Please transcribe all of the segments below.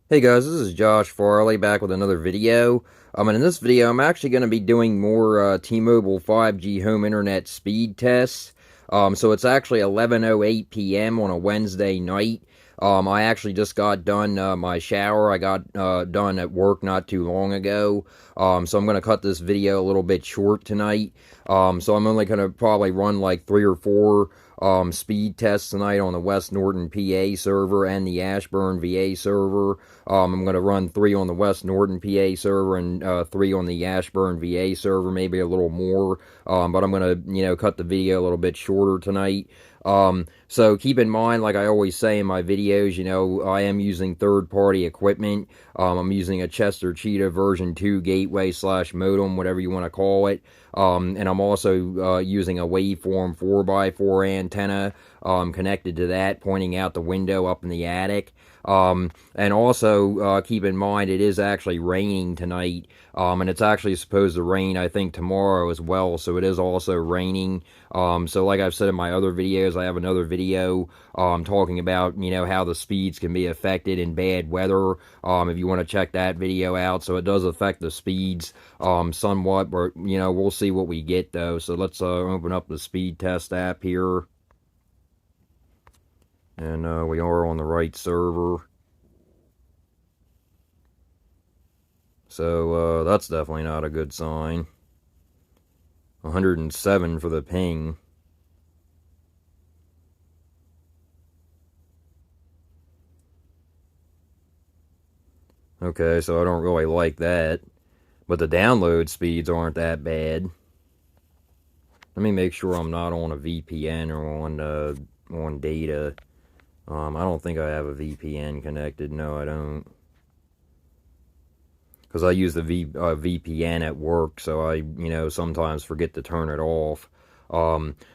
Hey guys, this is Josh Farley back with another video. And in this video, I'm actually going to be doing more T-Mobile 5G home internet speed tests. So it's actually 11:08 p.m. on a Wednesday night. I actually just got done my shower. I got done at work not too long ago. So I'm going to cut this video a little bit short tonight. So I'm only going to probably run like 3 or 4 speed tests tonight on the West Norton PA server and the Ashburn VA server. I'm going to run 3 on the West Norton PA server and 3 on the Ashburn VA server, maybe a little more. But I'm going to, cut the video a little bit shorter tonight. So keep in mind, like I always say in my videos, I am using third-party equipment. I'm using a Chester Cheetah version 2 gateway / modem, whatever you want to call it. And I'm also using a waveform 4x4 antenna connected to that, pointing out the window up in the attic. And also keep in mind it is actually raining tonight, and it's actually supposed to rain, I think, tomorrow as well. So it is also raining. So like I've said in my other videos, I have another video talking about how the speeds can be affected in bad weather. If you want to check that video out, so it does affect the speeds somewhat, but we'll see what we get though. So let's open up the speed test app here. And we are on the right server. So that's definitely not a good sign. 107 for the ping. Okay, so I don't really like that. But the download speeds aren't that bad. Let me make sure I'm not on a VPN or on data. I don't think I have a VPN connected. No, I don't. Because I use the VPN at work, so I, sometimes forget to turn it off.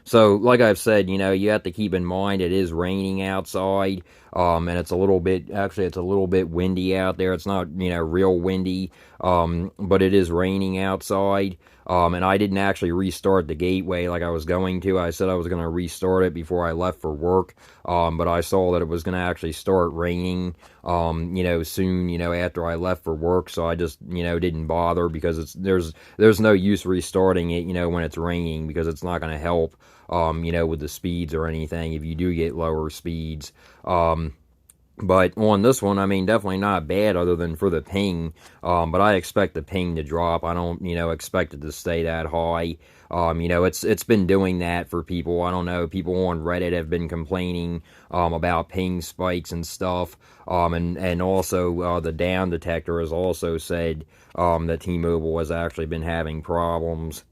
So like I've said, you have to keep in mind it is raining outside, and it's a little bit, actually, it's a little bit windy out there. It's not, real windy, but it is raining outside. And I didn't actually restart the gateway like I was going to. I said I was going to restart it before I left for work, but I saw that it was going to actually start raining, soon, after I left for work. So I just, didn't bother because there's no use restarting it, when it's raining, because it's not going to help, with the speeds or anything if you do get lower speeds. But on this one, I mean, definitely not bad other than for the ping. But I expect the ping to drop. I don't, expect it to stay that high. It's been doing that for people. I don't know. People on Reddit have been complaining about ping spikes and stuff. And also the down detector has also said that T-Mobile has actually been having problems.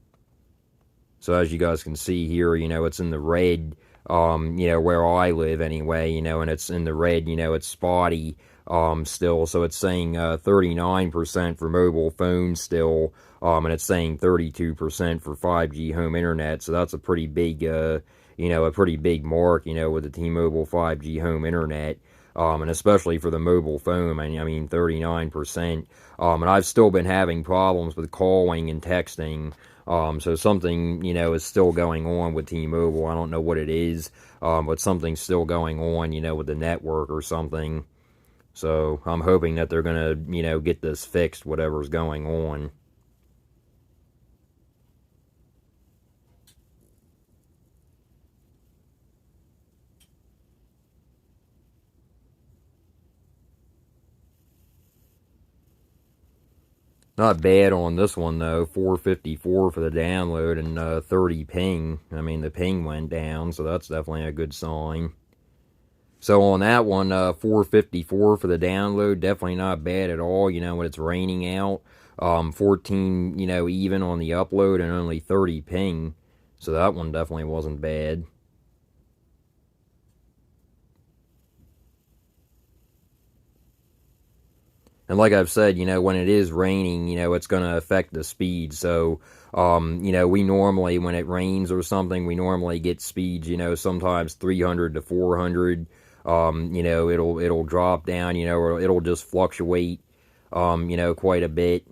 So as you guys can see here, it's in the red, where I live anyway, and it's in the red, it's spotty, still. So it's saying 39% for mobile phones still, and it's saying 32% for 5G home internet. So that's a pretty big, a pretty big mark, with the T-Mobile 5G home internet. And especially for the mobile phone, I mean 39%. And I've still been having problems with calling and texting. So something, is still going on with T-Mobile. I don't know what it is, but something's still going on, with the network or something. So I'm hoping that they're going to, get this fixed, whatever's going on. Not bad on this one though. 454 for the download and 30 ping. I mean, the ping went down, so that's definitely a good sign. So on that one, 454 for the download, definitely not bad at all. When it's raining out, 14, even on the upload and only 30 ping. So that one definitely wasn't bad. And like I've said, when it is raining, it's going to affect the speed. So, we normally, when it rains or something, we normally get speeds, sometimes 300 to 400. It'll drop down, or it'll just fluctuate, quite a bit.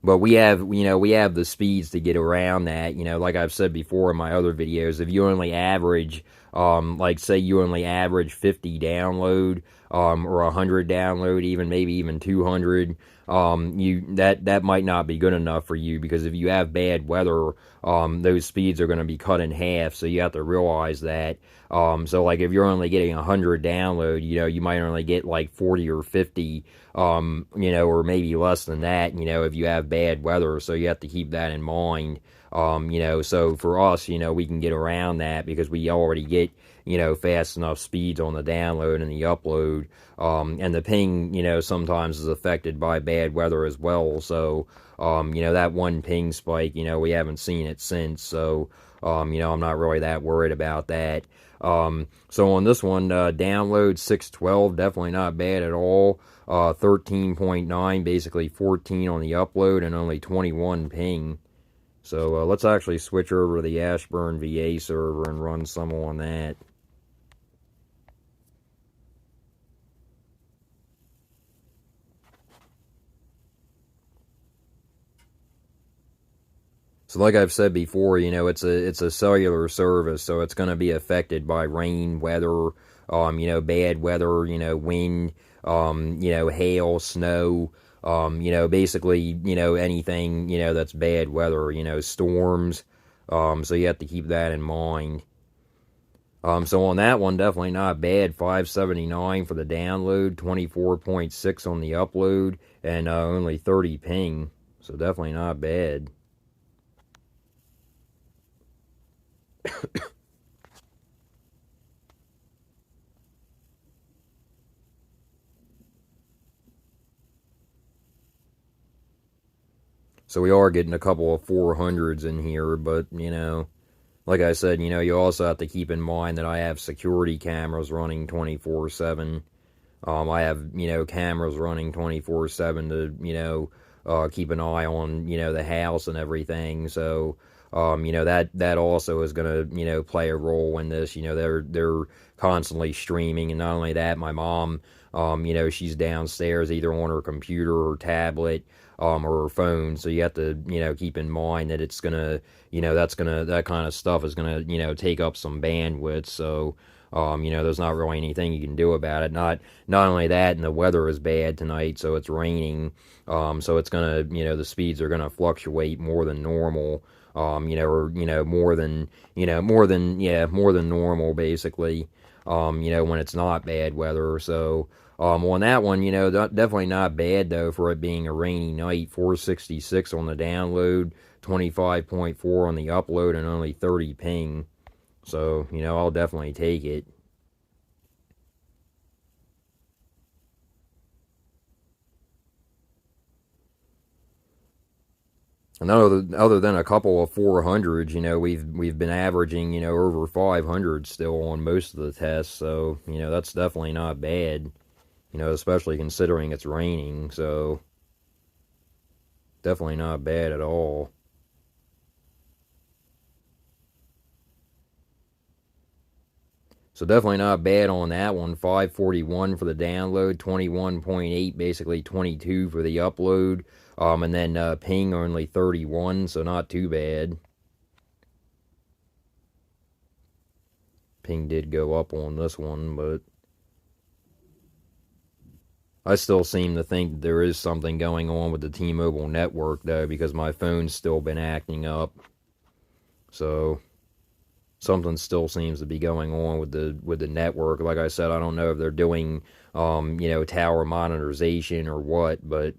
But we have the speeds to get around that. Like I've said before in my other videos, if you only average like say you only average 50 download, or 100 download, even maybe even 200, you that might not be good enough for you, because if you have bad weather, those speeds are going to be cut in half. So you have to realize that. So like if you're only getting 100 download, you might only get like 40 or 50, or maybe less than that, if you have bad weather. So you have to keep that in mind. So for us, we can get around that because we already get, fast enough speeds on the download and the upload. And the ping, sometimes is affected by bad weather as well. So, that one ping spike, we haven't seen it since. So, I'm not really that worried about that. So on this one, download 612, definitely not bad at all. 13.9, basically 14 on the upload, and only 21 ping. So let's actually switch over to the Ashburn VA server and run some on that. So like I've said before, it's a cellular service, so it's going to be affected by rain, weather, bad weather, wind, hail, snow, basically, anything, that's bad weather, storms. So you have to keep that in mind. So on that one, definitely not bad. 579 for the download, 24.6 on the upload, and only 30 ping. So definitely not bad. So we are getting a couple of 400s in here, but, like I said, you also have to keep in mind that I have security cameras running 24/7. I have, cameras running 24/7 to, keep an eye on, the house and everything. So, that also is going to, play a role in this. They're constantly streaming, and not only that, my mom, she's downstairs either on her computer or tablet, or her phone. So you have to, keep in mind that it's gonna, that kind of stuff is gonna, take up some bandwidth. So, there's not really anything you can do about it. Not only that, and the weather is bad tonight, so it's raining. So it's gonna, the speeds are gonna fluctuate more than normal. Or more than normal, basically. When it's not bad weather. So, on that one, definitely not bad though for it being a rainy night. 466 on the download, 25.4 on the upload, and only 30 ping. So, I'll definitely take it. And other than a couple of 400s, we've been averaging, over 500 still on most of the tests. So, that's definitely not bad, especially considering it's raining. So, definitely not bad at all. So definitely not bad on that one. 541 for the download, 21.8, basically 22 for the upload, and then ping only 31, so not too bad. Ping did go up on this one, but I still seem to think that there is something going on with the T-Mobile network though, because my phone's still been acting up. So something still seems to be going on with the network. Like I said, I don't know if they're doing tower monetization or what, but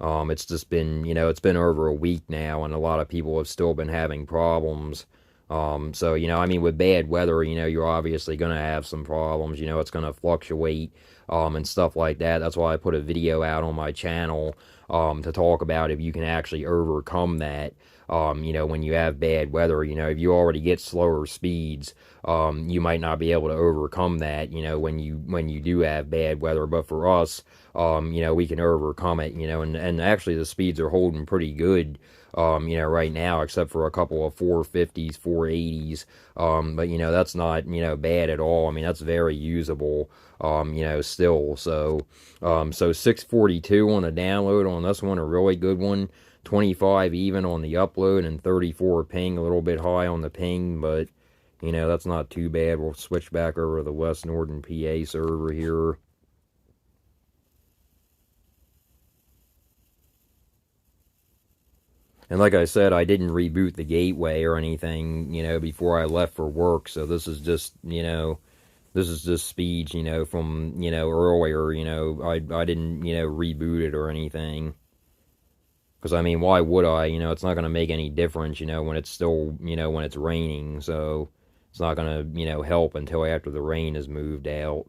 it's just been it's been over a week now, and a lot of people have still been having problems. So I mean, with bad weather, you're obviously going to have some problems. It's going to fluctuate, and stuff like that. That's why I put a video out on my channel, to talk about if you can actually overcome that. When you have bad weather, if you already get slower speeds, you might not be able to overcome that, when you do have bad weather. But for us, we can overcome it, and actually the speeds are holding pretty good, right now, except for a couple of 450s, 480s. But, that's not, bad at all. I mean, that's very usable, still. So, 642 on the download on this one, a really good one. 25 even on the upload, and 34 ping, a little bit high on the ping, but You know, that's not too bad. We'll switch back over to the West Northern PA server here. And like I said, I didn't reboot the gateway or anything, you know, before I left for work. So this is just, you know, this is just speeds, you know, from, you know, earlier, you know, I didn't, you know, reboot it or anything. Because, I mean, why would I? You know, it's not going to make any difference, you know, when it's still, you know, when it's raining. So it's not going to, you know, help until after the rain has moved out.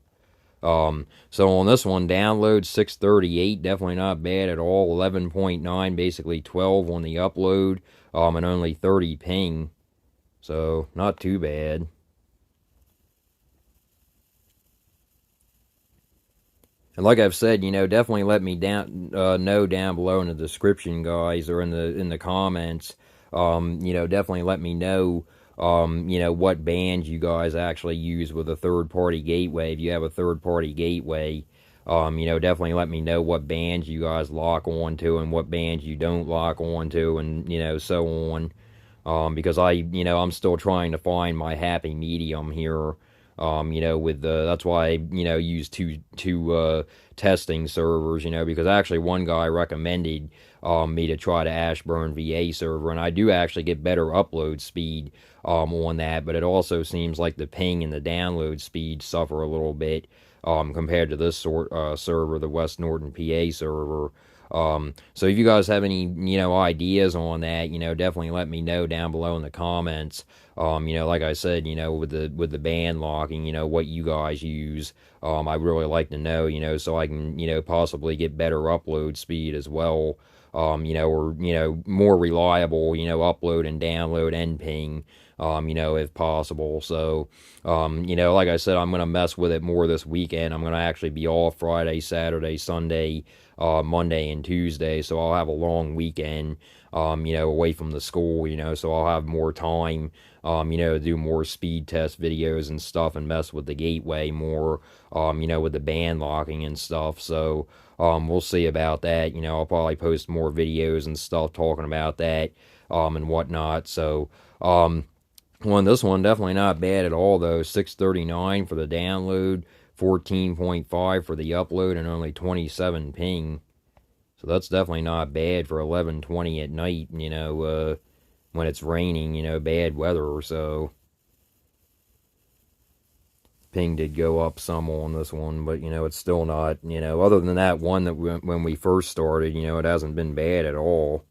So on this one, download 638, definitely not bad at all. 11.9, basically 12 on the upload, and only 30 ping. So not too bad. And like I've said, you know, definitely let me down know down below in the description, guys, or in the comments. You know, definitely let me know. You know, what bands you guys actually use with a third party gateway. If you have a third party gateway, you know, definitely let me know what bands you guys lock onto and what bands you don't lock onto, and you know, so on. Because you know, I'm still trying to find my happy medium here. You know, with the that's why I, you know, use two testing servers. You know, because actually one guy recommended me to try the Ashburn VA server, and I do actually get better upload speed on that. But it also seems like the ping and the download speed suffer a little bit compared to this server, the West Norton PA server. So if you guys have any, you know, ideas on that, you know, definitely let me know down below in the comments. You know, like I said, you know, with the band locking, you know, what you guys use. I'd really like to know, you know, so I can, you know, possibly get better upload speed as well. You know, or, you know, more reliable, you know, upload and download and ping, you know, if possible. So, you know, like I said, I'm going to mess with it more this weekend. I'm going to actually be off Friday, Saturday, Sunday, Monday, and Tuesday. So I'll have a long weekend, you know, away from the school, you know, so I'll have more time, you know, to do more speed test videos and stuff and mess with the gateway more, you know, with the band locking and stuff. So, we'll see about that. You know, I'll probably post more videos and stuff talking about that, and whatnot. So, this one definitely not bad at all though. 639 for the download, 14.5 for the upload, and only 27 ping. So that's definitely not bad for 11:20 at night. You know, when it's raining. You know, bad weather or so. Ping did go up some on this one, but you know, it's still not. You know, other than that one that when we first started, you know, it hasn't been bad at all.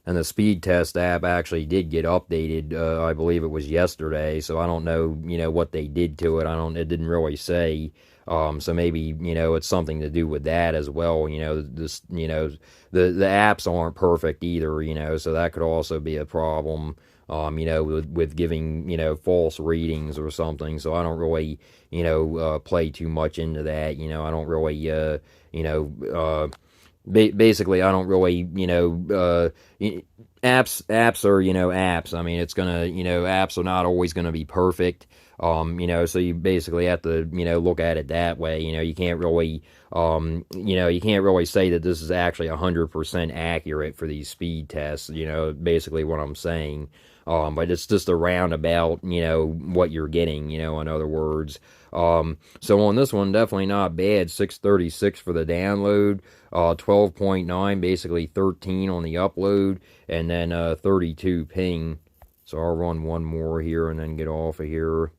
And the speed test app actually did get updated. I believe it was yesterday, so I don't know, you know, what they did to it. I don't. It didn't really say. So maybe, you know, it's something to do with that as well. You know, this, you know, the apps aren't perfect either. You know, so that could also be a problem. You know, with giving, you know, false readings or something. So I don't really, you know, play too much into that. You know, I don't really, you know, basically I don't really, you know, apps are, you know, apps. I mean, it's gonna, you know, apps are not always gonna be perfect. You know, so you basically have to, you know, look at it that way. You know, you can't really, you know, you can't really say that this is actually 100% accurate for these speed tests. You know, basically what I'm saying. But it's just a roundabout, you know, what you're getting, you know, in other words. So on this one, definitely not bad. 636 for the download, 12.9, basically 13 on the upload, and then 32 ping. So I'll run one more here and then get off of here.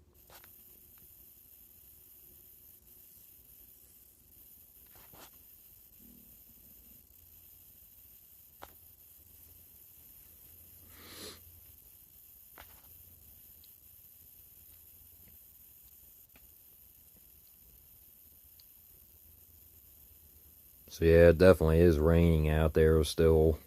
So yeah, it definitely is raining out there still.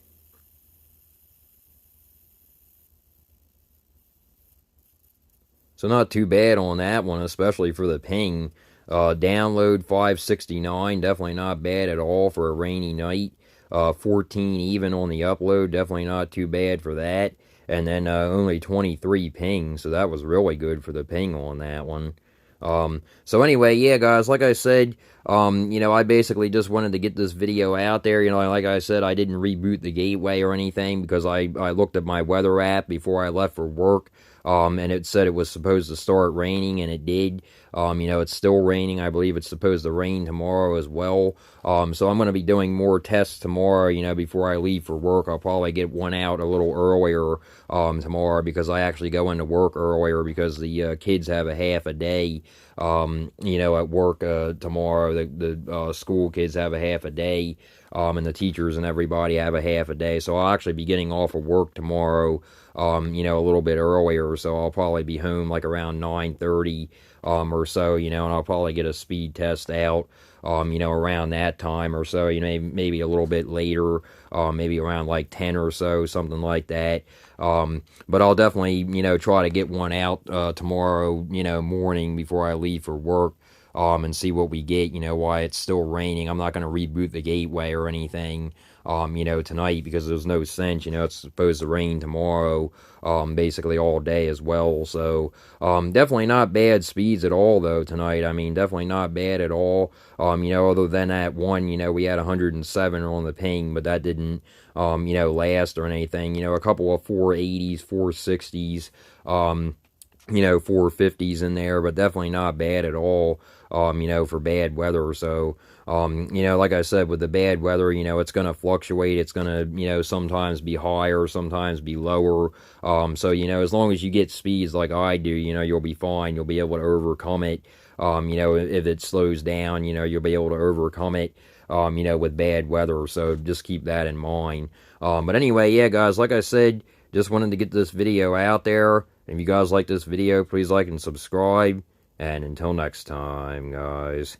So not too bad on that one, especially for the ping. Download 569, definitely not bad at all for a rainy night. 14 even on the upload, definitely not too bad for that. And then only 23 ping, so that was really good for the ping on that one. So anyway, yeah, guys, like I said, I basically just wanted to get this video out there. Like I said, I didn't reboot the gateway or anything because I looked at my weather app before I left for work. And it said it was supposed to start raining, and it did. It's still raining. I believe it's supposed to rain tomorrow as well. So I'm going to be doing more tests tomorrow, before I leave for work. I'll probably get one out a little earlier tomorrow because I actually go into work earlier because the kids have a half a day, at work tomorrow. The school kids have a half a day, and the teachers and everybody have a half a day. So I'll actually be getting off of work tomorrow, a little bit earlier. So I'll probably be home like around 9:30 or so, and I'll probably get a speed test out, around that time or so, maybe a little bit later, maybe around like 10 or so, something like that. But I'll definitely, try to get one out tomorrow, morning before I leave for work. And see what we get, why it's still raining. I'm not going to reboot the gateway or anything, tonight because there's no sense. It's supposed to rain tomorrow, basically all day as well. So, definitely not bad speeds at all, though, tonight. I mean, definitely not bad at all. Other than that one, we had 107 on the ping, but that didn't, last or anything. A couple of 480s, 460s, 450s in there, but definitely not bad at all, for bad weather. So, like I said, with the bad weather, it's going to fluctuate. It's going to, sometimes be higher, sometimes be lower. So, as long as you get speeds like I do, you'll be fine. You'll be able to overcome it. If it slows down, you'll be able to overcome it, with bad weather. So just keep that in mind. But anyway, yeah, guys, like I said, just wanted to get this video out there. If you guys like this video, please like and subscribe. And until next time, guys.